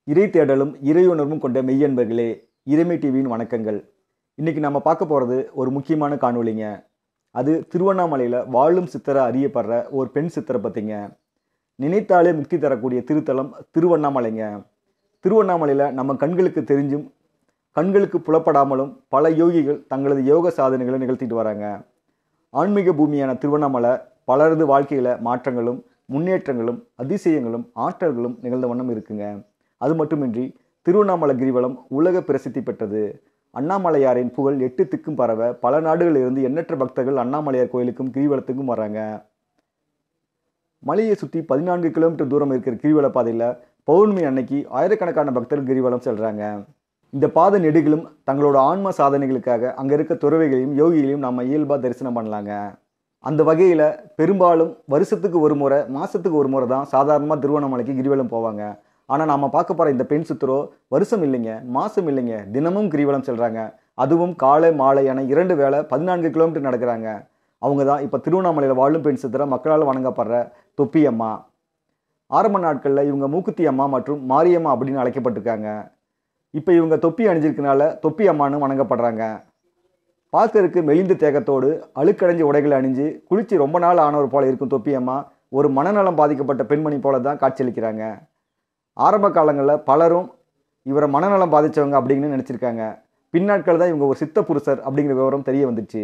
இறை தேடலும் இறையுணர்வும் கொண்ட மெய்யன்பர்களே, இறைமை டிவியின் வணக்கங்கள். இன்னைக்கு நம்ம பார்க்க போகிறது ஒரு முக்கியமான காணொளிங்க. அது திருவண்ணாமலையில் வாழும் சித்தரை அறியப்படுற ஒரு பெண் சித்தரை பற்றிங்க. நினைத்தாலே முக்தி தரக்கூடிய திருத்தலம் திருவண்ணாமலைங்க. திருவண்ணாமலையில் நம்ம கண்களுக்கு தெரிஞ்சும் கண்களுக்கு புலப்படாமலும் பல யோகிகள் தங்களது யோக சாதனைகளை நிகழ்த்திட்டு வராங்க. ஆன்மீக பூமியான திருவண்ணாமலை பலரது வாழ்க்கையில் மாற்றங்களும் முன்னேற்றங்களும் அதிசயங்களும் ஆற்றல்களும் நிகழ்ந்த வண்ணம் இருக்குங்க. அது மட்டுமின்றி திருவண்ணாமலை கிரிவலம் உலக பிரசித்தி பெற்றது. அண்ணாமலையாரின் புகழ் 8 திக்கும் பரவ பல நாடுகளில் இருந்து எண்ணற்ற பக்தர்கள் அண்ணாமலையார் கோயிலுக்கும் கிரிவலத்துக்கும் வராங்க. மலையை சுற்றி 14 கிலோமீட்டர் தூரம் இருக்கிற கிரிவல பாதையில் பௌர்ணமி அன்னைக்கு ஆயிரக்கணக்கான பக்தர்கள் கிரிவலம் செல்றாங்க. இந்த பாதை நெடுகிலும் தங்களோட ஆன்ம சாதனைகளுக்காக அங்கே இருக்க துறவிகளையும் யோகிகளையும் நம்ம இயல்பாக தரிசனம் பண்ணலாங்க. அந்த வகையில் பெரும்பாலும் வருஷத்துக்கு ஒரு முறை மாதத்துக்கு ஒரு முறை தான் சாதாரணமாக திருவண்ணாமலைக்கு கிரிவலம் போவாங்க. ஆனால் நாம் பார்க்க போகிற இந்த பெண் சித்தரோ வருஷம் இல்லைங்க, மாதம் இல்லைங்க, தினமும் கிரிவலம் செல்கிறாங்க. அதுவும் காலை மாலை என 2 வேளை 14 கிலோமீட்டர் நடக்கிறாங்க. அவங்க தான் இப்போ திருவண்ணாமலையில் வாழும் பெண் சித்தரை மக்களால் வணங்கப்படுற தொப்பி அம்மா. ஆரம்ப நாட்களில் இவங்க மூக்குத்தி அம்மா மற்றும் மாரியம்மா அப்படின்னு அழைக்கப்பட்டிருக்காங்க. இப்போ இவங்க தொப்பி அணிஞ்சிருக்கனால தொப்பி அம்மானு வணங்கப்படுறாங்க. பார்க்கறதுக்கு மெலிந்த தேகத்தோடு அழுக்கடைஞ்ச உடைகளை அணிஞ்சு குளிச்சு ரொம்ப நாள் ஆனவர் போல இருக்கும் தொப்பி அம்மா ஒரு மனநலம் பாதிக்கப்பட்ட பெண்மணி போல தான் காட்சியளிக்கிறாங்க. ஆரம்ப காலங்களில் பலரும் இவரை மனநலம் பாதித்தவங்க அப்படின்னு நினச்சிருக்காங்க. பின்னாட்கள் தான் இவங்க ஒரு சித்த புருஷர் அப்படிங்கிற விவரம் தெரிய வந்துச்சு.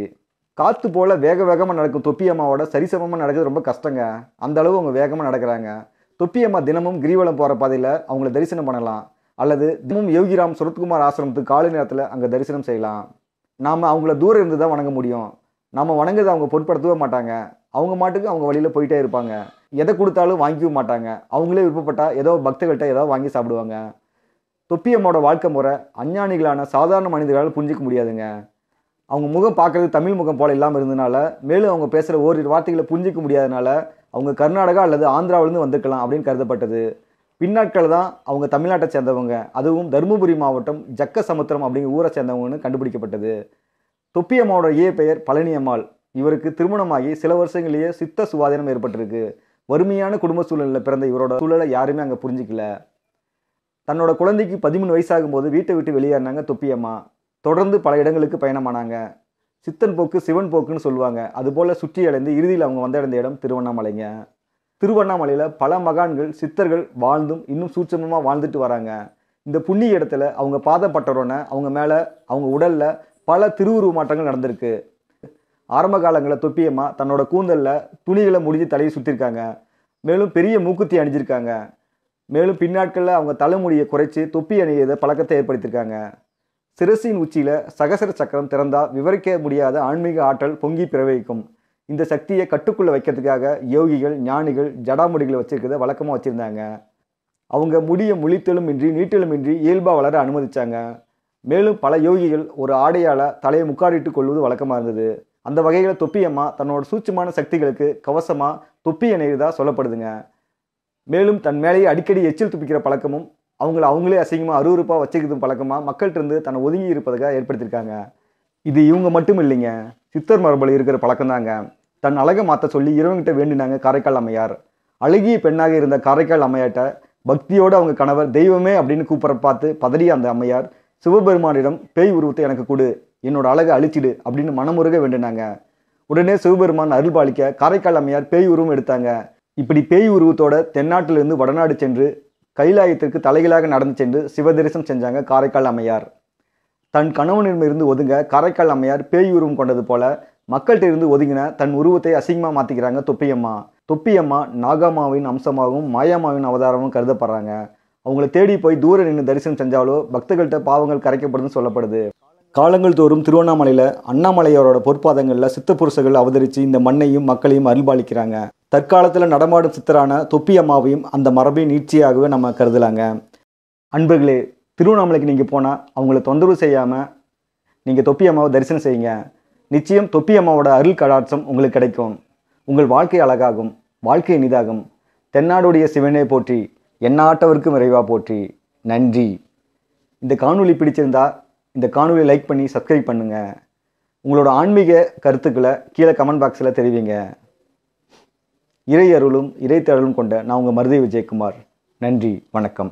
காற்று போல் வேக வேகமாக நடக்கும் தொப்பி அம்மாவோட சரிசமமாக நடக்கிறது ரொம்ப கஷ்டங்க. அந்த அளவு அவங்க வேகமாக நடக்கிறாங்க. தொப்பி அம்மா தினமும் கிரிவலம் போகிற பாதையில் அவங்கள தரிசனம் பண்ணலாம். அல்லது தினமும் யோகிராம் சுரத்குமார் ஆசிரமத்துக்கு காலை நேரத்தில் அங்கே தரிசனம் செய்யலாம். நாம் அவங்கள தூரம் இருந்து தான் வணங்க முடியும். நாம் வணங்குறதை அவங்க பொருட்படுத்தவே மாட்டாங்க. அவங்க மாட்டுக்கு அவங்க வழியில் போயிட்டே இருப்பாங்க. எதை கொடுத்தாலும் வாங்கிக்கவும் மாட்டாங்க. அவங்களே விருப்பப்பட்டால் ஏதோ பக்தர்கள்ட்ட ஏதோ வாங்கி சாப்பிடுவாங்க. தொப்பி அம்மாவோட வாழ்க்கை முறை அஞ்ஞானிகளான சாதாரண மனிதர்களால் புரிஞ்சிக்க முடியாதுங்க. அவங்க முகம் பார்க்குறது தமிழ் முகம் போல் இல்லாமல் இருந்ததுனால, மேலும் அவங்க பேசுகிற ஓரிரு வார்த்தைகளை புரிஞ்சிக்க முடியாதனால அவங்க கர்நாடகா அல்லது ஆந்திராவிலேருந்து வந்திருக்கலாம் அப்படின்னு கருதப்பட்டது. பின்னாட்கள் தான் அவங்க தமிழ்நாட்டை சேர்ந்தவங்க, அதுவும் தருமபுரி மாவட்டம் ஜக்க சமுத்திரம் அப்படிங்கிற ஊரை சேர்ந்தவங்கன்னு கண்டுபிடிக்கப்பட்டது. தொப்பி அம்மாவோட பெயர் பழனி அம்மாள். இவருக்கு திருமணமாகி சில வருஷங்களிலேயே சித்த சுவாதீனம் ஏற்பட்டிருக்கு. வறுமையான குடும்ப சூழ்நிலையில் பிறந்த இவரோட சூழலை யாருமே அங்கே புரிஞ்சிக்கல. தன்னோட குழந்தைக்கு 13 வயசாகும்போது வீட்டை விட்டு வெளியேறினாங்க தொப்பி அம்மா. தொடர்ந்து பல இடங்களுக்கு பயணமானாங்க. சித்தன் போக்கு சிவன் போக்குன்னு சொல்லுவாங்க. அதுபோல் சுற்றி அடைந்து இறுதியில் அவங்க வந்தடைந்த இடம் திருவண்ணாமலைங்க. திருவண்ணாமலையில் பல மகான்கள் சித்தர்கள் வாழ்ந்தும் இன்னும் சூட்சமமாக வாழ்ந்துட்டு வராங்க. இந்த புண்ணிய இடத்துல அவங்க பாதப்பட்டரோன்னு அவங்க மேலே அவங்க உடலில் பல திருவுருவ மாற்றங்கள் நடந்திருக்கு. ஆரம்ப காலங்களில் தொப்பி அம்மா தன்னோட கூந்தலில் துணிகளை முடிஞ்சு தலையை சுற்றிருக்காங்க. மேலும் பெரிய மூக்குத்தி அணிஞ்சிருக்காங்க. மேலும் பின்னாட்களில் அவங்க தலைமுடியை குறைச்சி தொப்பி அணியதை பழக்கத்தை ஏற்படுத்தியிருக்காங்க. சிரசின் உச்சியில் சகசர சக்கரம் திறந்தால் விவரிக்க முடியாத ஆன்மீக ஆற்றல் பொங்கி பிரவகிக்கும். இந்த சக்தியை கட்டுக்குள்ளே வைக்கிறதுக்காக யோகிகள் ஞானிகள் ஜடாமுடிகளை வச்சிருக்கிறத வழக்கமாக வச்சுருந்தாங்க. அவங்க முடியை முழித்தலும் இன்றி நீட்டலும் இன்றி இயல்பாக வளர அனுமதிச்சாங்க. மேலும் பல யோகிகள் ஒரு ஆடையால் தலையை முக்காடிட்டு கொள்வது வழக்கமாக இருந்தது. அந்த வகையில் தொப்பி அம்மா தன்னோட சூட்சமான சக்திகளுக்கு கவசமாக தொப்பி அணியதா சொல்லப்படுதுங்க. மேலும் தன் மேலேயே அடிக்கடி எச்சில் துப்பிக்கிற பழக்கமும் அவங்களே அசிங்கமாக அருவருப்பாக வச்சுக்கிறதும் பழக்கமாக மக்கள்கிட்ட இருந்து தன்னை ஒதுங்கி இருப்பதுக்காக ஏற்படுத்தியிருக்காங்க. இது இவங்க மட்டும் இல்லைங்க, சித்தர் மரபில் இருக்கிற பழக்கம் தாங்க. தன் அழகை மாற்ற சொல்லி இறைவன்கிட்ட வேண்டினாங்க காரைக்கால் அம்மையார். அழகிய பெண்ணாக இருந்த காரைக்கால் அம்மையார்ட்ட பக்தியோடு அவங்க கணவர் தெய்வமே அப்படின்னு கூப்பிட பார்த்து பதறிய அந்த அம்மையார் சிவபெருமானிடம் பேய் உருவத்தை எனக்கு கொடு, என்னோட அழகை அழிச்சிடு அப்படின்னு மனமுருக வேண்டினாங்க. உடனே சிவபெருமான் அருள்பாலிக்க காரைக்கால் அம்மையார் பேய் உருவம் எடுத்தாங்க. இப்படி பேய் உருவத்தோட தென்னாட்டிலிருந்து வடநாடு சென்று கைலாயத்திற்கு தலைகளாக நடந்து சென்று சிவதரிசனம் செஞ்சாங்க காரைக்கால் அம்மையார். தன் கணவனிடமிருந்து ஒதுங்க காரைக்கால் அம்மையார் பேய் உருவம் கொண்டது போல மக்கள்கிட்ட இருந்து ஒதுங்கின தன் உருவத்தை அசிங்கமாக மாற்றிக்கிறாங்க தொப்பி அம்மா. தொப்பி அம்மா நாகம்மாவின் அம்சமாகவும் மாயாமாவின் அவதாரமும் கருதப்படுறாங்க. அவங்கள தேடி போய் தூர நின்று தரிசனம் செஞ்சாலோ பக்தர்கள்ட்ட பாவங்கள் கரைக்கப்படுதுன்னு சொல்லப்படுது. காலங்கள் தோறும் திருவண்ணாமலையில் அண்ணாமலையாரோட பொற்பாதங்களில் சித்த புருஷர்கள் அவதரித்து இந்த மண்ணையும் மக்களையும் அருள்பாலிக்கிறாங்க. தற்காலத்தில் நடமாடும் சித்தரான தொப்பி அம்மாவையும் அந்த மரபின் நீட்சியாகவே நம்ம கருதலாங்க. அன்பர்களே, திருவண்ணாமலைக்கு நீங்கள் போனால் அவங்கள தொந்தரவு செய்யாமல் நீங்கள் தொப்பி அம்மாவை தரிசனம் செய்யுங்க. நிச்சயம் தொப்பி அம்மாவோட அருள் கடாட்சம் உங்களுக்கு கிடைக்கும். உங்கள் வாழ்க்கை அழகாகும், வாழ்க்கை இனிதாகும். தென்னாடுடைய சிவனே போற்றி, எந்நாட்டவருக்கும் விரைவாக போற்றி. நன்றி. இந்த காணொளி பிடிச்சிருந்தா இந்த காணொலியை லைக் பண்ணி சப்ஸ்கிரைப் பண்ணுங்கள். உங்களோட ஆன்மீக கருத்துக்களை கீழே கமெண்ட் பாக்ஸில் தெரிவிங்க. இறை அருளும் இறை தேடலும் கொண்ட நான் உங்கள் மருதை விஜயகுமார். நன்றி, வணக்கம்.